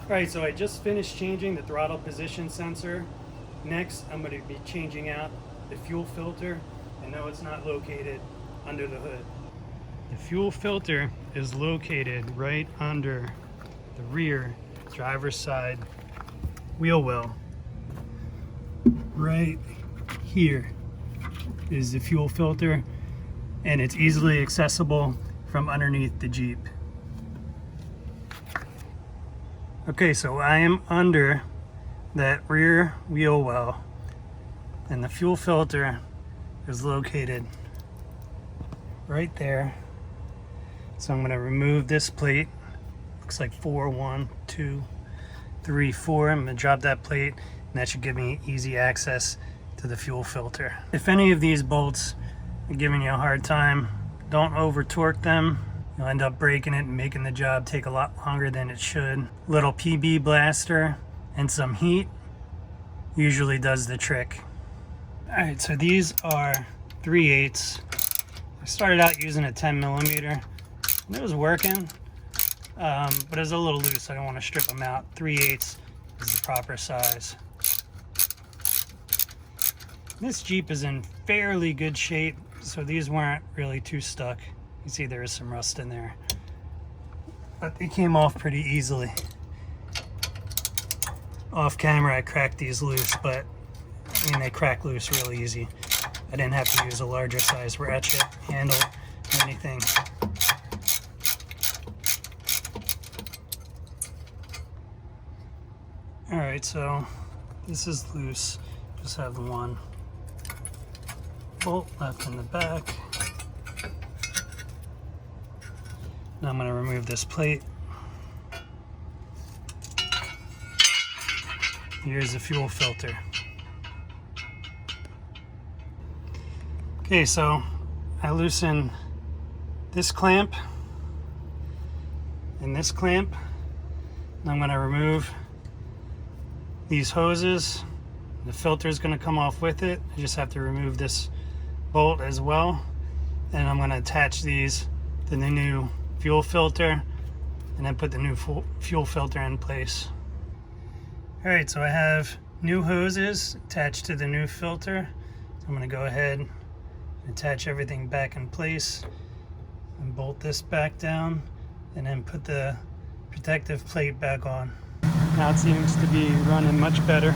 Alright, so I just finished changing the throttle position sensor. Next, I'm going to be changing out the fuel filter, and no, it's not located under the hood. The fuel filter is located right under the rear driver's side wheel well. Right here is the fuel filter, and it's easily accessible from underneath the Jeep. Okay, so I am under that rear wheel well, and the fuel filter is located right there. So I'm going to remove this plate. Looks like 4, 1, 2, 3, 4. I'm going to drop that plate, and that should give me easy access to the fuel filter. If any of these bolts are giving you a hard time, don't over torque them. You'll end up breaking it and making the job take a lot longer than it should. Little PB blaster and some heat usually does the trick. Alright, so these are 3/8. I started out using a 10 millimeter, and it was working, but it was a little loose. I don't want to strip them out. 3/8 is the proper size. This Jeep is in fairly good shape, so these weren't really too stuck. You see there is some rust in there, but they came off pretty easily. Off camera I cracked these loose, but I mean they crack loose really easy. I didn't have to use a larger size ratchet handle or anything. Alright, so this is loose. Just have the one bolt left in the back. Now I'm going to remove this plate. Here's the fuel filter. Okay, so I loosen this clamp and this clamp. And I'm going to remove these hoses. The filter is going to come off with it. I just have to remove this bolt as well. And I'm going to attach these to the new fuel filter and then put the new fuel filter in place. Alright, so I have new hoses attached to the new filter. So I'm going to go ahead and attach everything back in place and bolt this back down and then put the protective plate back on. Now it seems to be running much better.